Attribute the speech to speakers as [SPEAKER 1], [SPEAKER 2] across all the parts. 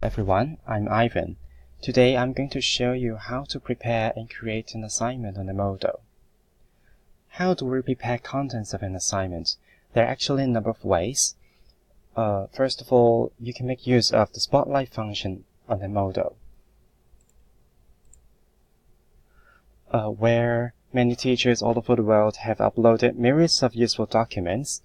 [SPEAKER 1] Everyone, I'm Ivan. Today I'm going to show you how to prepare and create an assignment on Edmodo. How do we prepare contents of an assignment? There are actually a number of ways. First of all, you can make use of the Spotlight function on Edmodo, where many teachers all over the world have uploaded myriads of useful documents.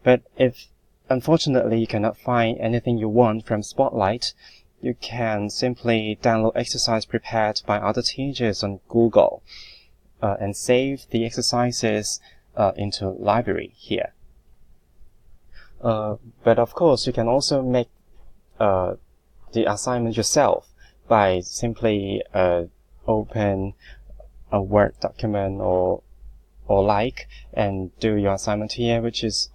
[SPEAKER 1] But if unfortunately you cannot find anything you want from Spotlight, you can simply download exercise prepared by other teachers on Google and save the exercises into library here. But of course, you can also make the assignment yourself by simply open a Word document or and do your assignment here, which is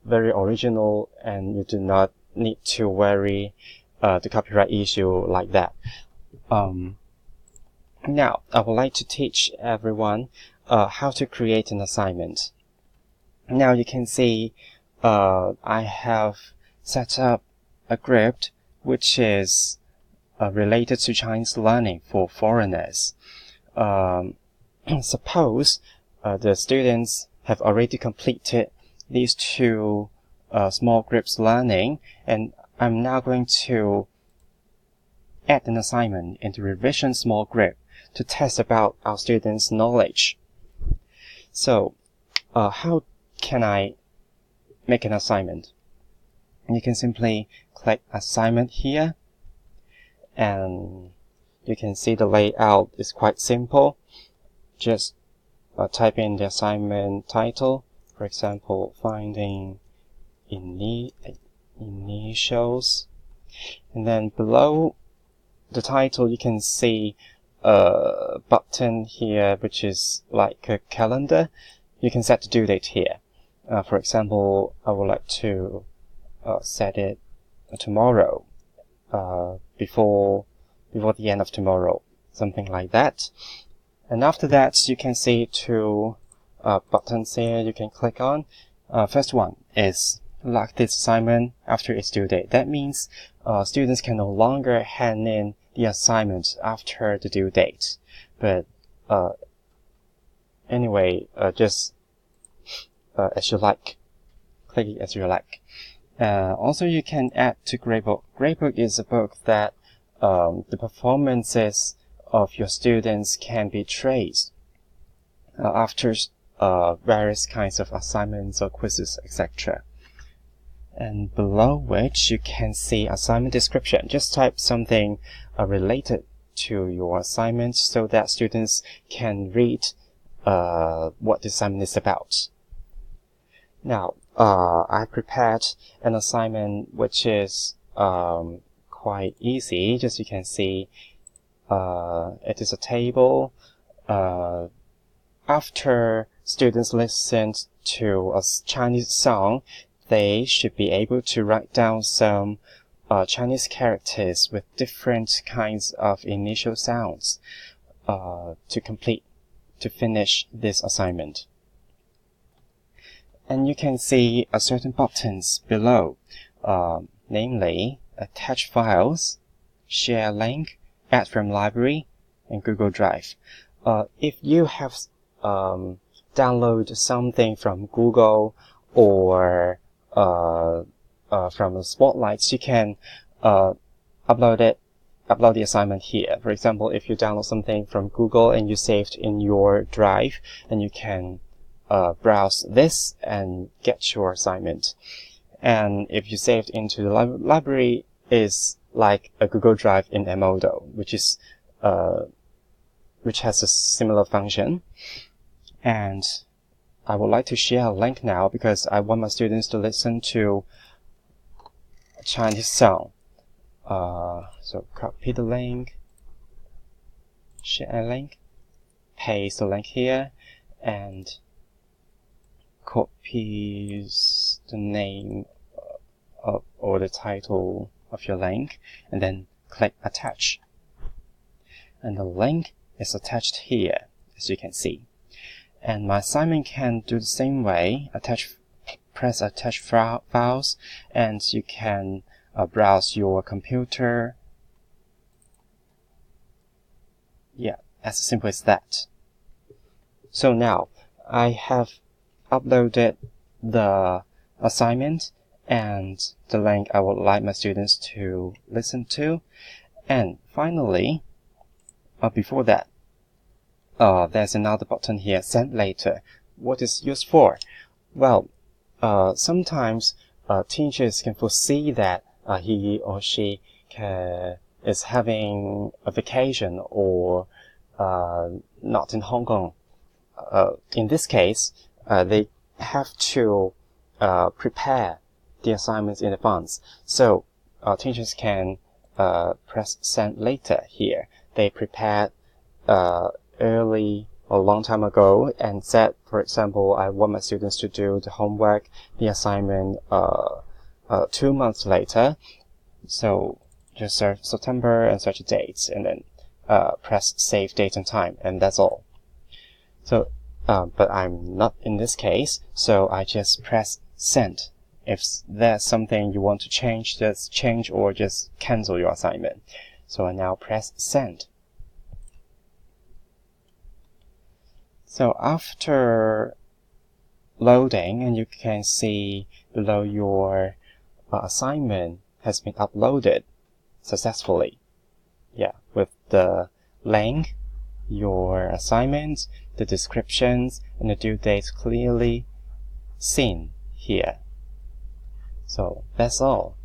[SPEAKER 1] very original, and you do not need to worry the copyright issue like that. Now, I would like to teach everyone how to create an assignment. Now you can see I have set up a group which is related to Chinese learning for foreigners. Suppose the students have already completed these two small groups learning, and I'm now going to add an assignment in the revision small group to test about our students' knowledge. So, how can I make an assignment? You can simply click assignment here, and you can see the layout is quite simple. Just type in the assignment title, for example, finding initials, and then below the title you can see a button here which is like a calendar. You can set the due date here. For example, I would like to set it tomorrow, before the end of tomorrow, something like that. And after that, you can see two buttons here you can click on. First one is lock this assignment after its due date. That means students can no longer hand in the assignment after the due date. But anyway, just as you like. Click it as you like. Also, you can add to Gradebook. Gradebook is a book that the performances of your students can be traced after various kinds of assignments or quizzes, etc. And below which you can see assignment description. Just type something related to your assignment so that students can read what the assignment is about. Now, I prepared an assignment which is quite easy. Just you can see it is a table. After students listen to a Chinese song, they should be able to write down some Chinese characters with different kinds of initial sounds to finish this assignment. And you can see certain buttons below, namely attach files, share link, add from library, and Google Drive. If you have downloaded something from Google or from the Spotlights, you can upload the assignment here. For example, if you download something from Google and you saved in your Drive, then you can browse this and get your assignment. And if you saved into the library, is like a Google Drive in Edmodo, which has a similar function. And I would like to share a link now because I want my students to listen to a Chinese song. So copy the link, share a link, paste the link here, and copy the name or the title of your link, and then click attach. And the link is attached here, as you can see. And my assignment can do the same way. Press attach files, and you can browse your computer. Yeah, as simple as that. So now I have uploaded the assignment and the link I would like my students to listen to. And finally, before that, there's another button here, Send Later. What is used for? Well, sometimes teachers can foresee that he or she is having a vacation or not in Hong Kong. In this case, they have to prepare the assignments in advance. So teachers can press Send Later here. They prepared early or a long time ago and said, for example, I want my students to do the homework, the assignment 2 months later. So just search September and search dates, and then press Save Date and Time, and that's all. So, but I'm not in this case, so I just press Send. If there's something you want to change, just change or just cancel your assignment. So I now press Send. So after loading, and you can see below your assignment has been uploaded successfully. Yeah, with the link, your assignments, the descriptions, and the due dates clearly seen here. So that's all.